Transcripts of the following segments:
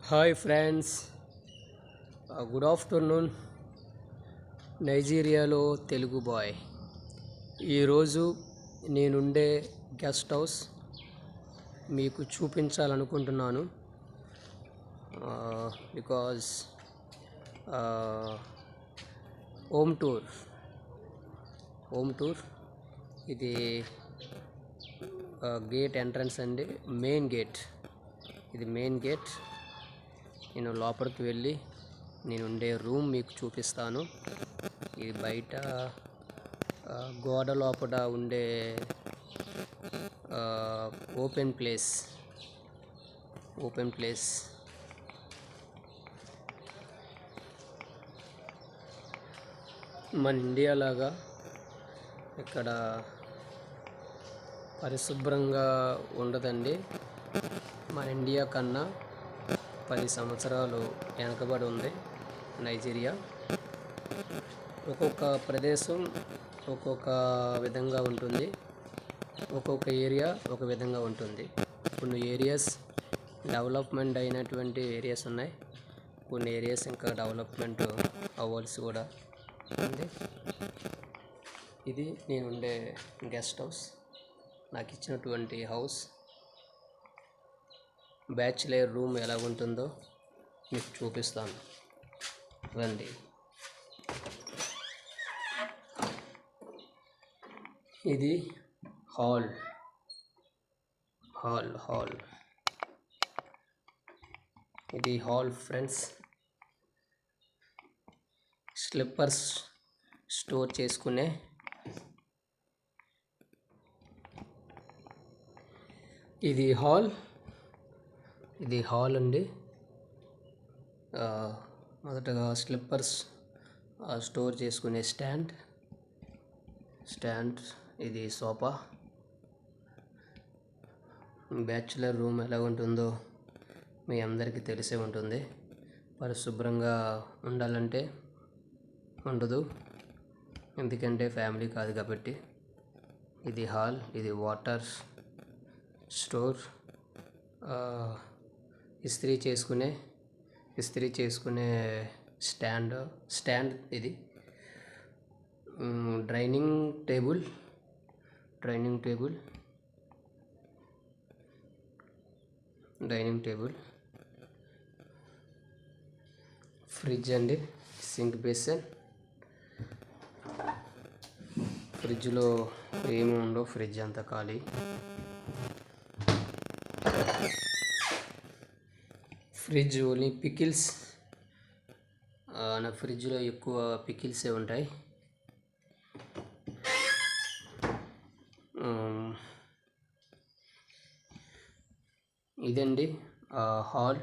Hi friends, good afternoon. నైజీరియాలో Telugu boy. ఈరోజు నేనుండే గెస్ట్ హౌస్ మీకు చూపించాలనుకుంటున్నాను. బికాజ్ హోమ్ టూర్ ఇది గేట్ ఎంట్రన్స్ అండి. Main gate. నేను లోపలికి వెళ్ళి నేను ఉండే రూమ్ మీకు చూపిస్తాను. ఇది బయట గోడ లోపల ఉండే ఓపెన్ ప్లేస్. మన ఇండియా లాగా ఇక్కడ పరిశుభ్రంగా ఉండదండి. మన ఇండియా కన్నా 10 సంవత్సరాలు వెనకబడి ఉంది నైజీరియా. ఒక్కొక్క ప్రదేశం ఒక్కొక్క విధంగా ఉంటుంది, ఒక్కొక్క ఏరియా ఒక విధంగా ఉంటుంది. కొన్ని ఏరియాస్ డెవలప్మెంట్ అయినటువంటి ఏరియాస్ ఉన్నాయి, కొన్ని ఏరియాస్ ఇంకా డెవలప్మెంట్ అవ్వాల్సి కూడా ఉంది. ఇది నేనుండే గెస్ట్ హౌస్, నాకు ఇచ్చినటువంటి హౌస్. బ్యాచిలర్ రూమ్ ఎలా ఉంటుందో మీకు చూపిస్తాను, రండి. ఇది హాల్. ఇది హాల్ ఫ్రెండ్స్. స్లిప్పర్స్ స్టోర్ చేసుకునే ఇది హాల్ అండి. మొదటగా స్లిప్పర్స్ స్టోర్ చేసుకునే స్టాండ్. ఇది సోఫా. బ్యాచులర్ రూమ్ ఎలా ఉంటుందో మీ అందరికీ తెలిసే ఉంటుంది. పరిశుభ్రంగా ఉండాలంటే ఉండదు, ఎందుకంటే ఫ్యామిలీ కాదు కాబట్టి. ఇది హాల్. ఇది వాటర్ స్టోర్. ఇస్త్రీ చేసుకునే స్టాండ్. ఇది డైనింగ్ టేబుల్. ఫ్రిడ్జ్ అండి. Sink basin. ఫ్రిడ్జ్లో ఏమి ఉండవు, ఫ్రిడ్జ్ అంతా ఖాళీ. Fridge only pickles. నా ఫ్రిడ్జ్లో ఎక్కువ పికిల్సే ఉంటాయి. ఇదండి హాల్.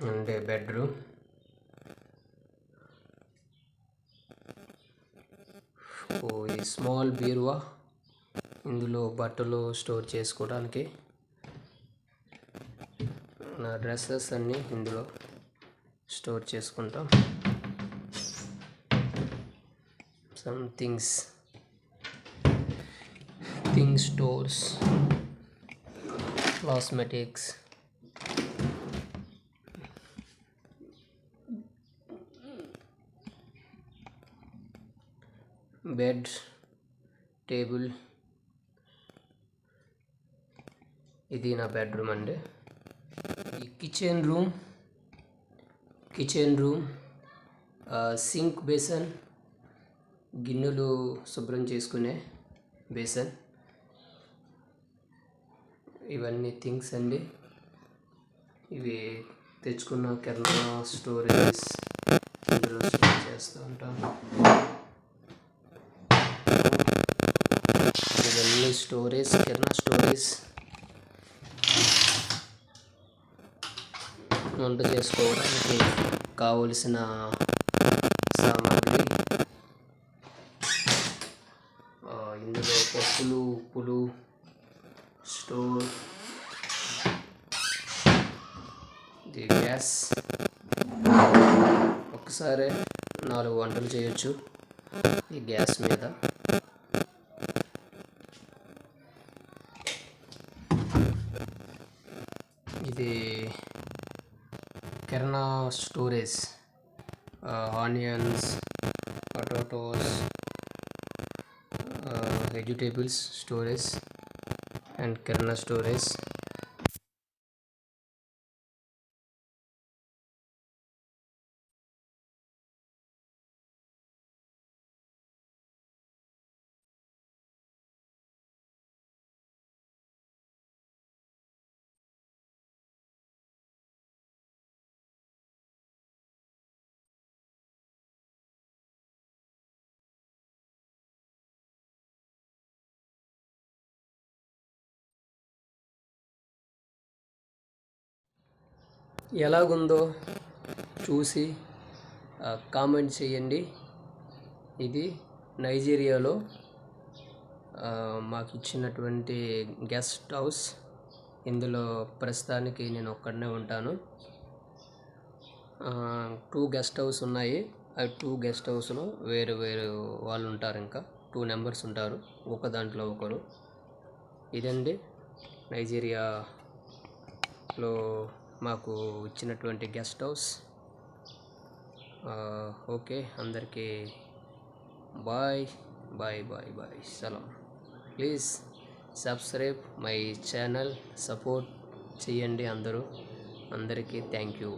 అంటే బెడ్రూమ్. ఇది స్మాల్ బీరువా, ఇందులో బట్టలు స్టోర్ చేసుకోవడానికి. నా డ్రెస్సెస్ అన్నీ ఇందులో స్టోర్ చేసుకుంటాం. Some things stores, cosmetics. Bed, table. ఇది నా బెడ్రూమ్ అండి. ఈ కిచెన్ రూమ్. సింక్ బేసన్, గిన్నెలు శుభ్రం చేసుకునే బేసన్. ఇవన్నీ థింగ్స్ అండి. ఇవి తెచ్చుకున్న కిరాణా స్టోరేజ్ ఇందులో స్టోర్ చేస్తూ ఉంటాను. ఇవన్నీ కిరాణా స్టోరేజ్. వంట చేసుకోవడానికి కావలసిన సామాగ్రి. ఇందులో పప్పులు, ఉప్పులు స్టోర్. ఇది గ్యాస్. ఒక్కసారే 4 వంటలు చేయొచ్చు ఈ గ్యాస్ మీద. ఇది kirana storage, onions, potatoes, vegetables storage and kirana storage. ఎలాగుందో చూసి కామెంట్ చేయండి. ఇది నైజీరియాలో మాకు ఇచ్చినటువంటి గెస్ట్ హౌస్. ఇందులో ప్రస్తుతానికి నేను ఒక్కడనే ఉంటాను. 2 గెస్ట్ హౌస్ ఉన్నాయి. ఆ 2 గెస్ట్ హౌస్లో వేరు వేరు వాళ్ళు ఉంటారు. ఇంకా 2 మెంబర్స్ ఉంటారు, ఒక దాంట్లో ఒకరు. ఇదండి నైజీరియాలో మాకు ఇచ్చినటువంటి గెస్ట్ హౌస్. ఓకే, అందరికీ బాయ్ బాయ్ బాయ్ బాయ్, సలాం. Please subscribe my channel, support చేయండి అందరూ. అందరికీ థ్యాంక్ యూ.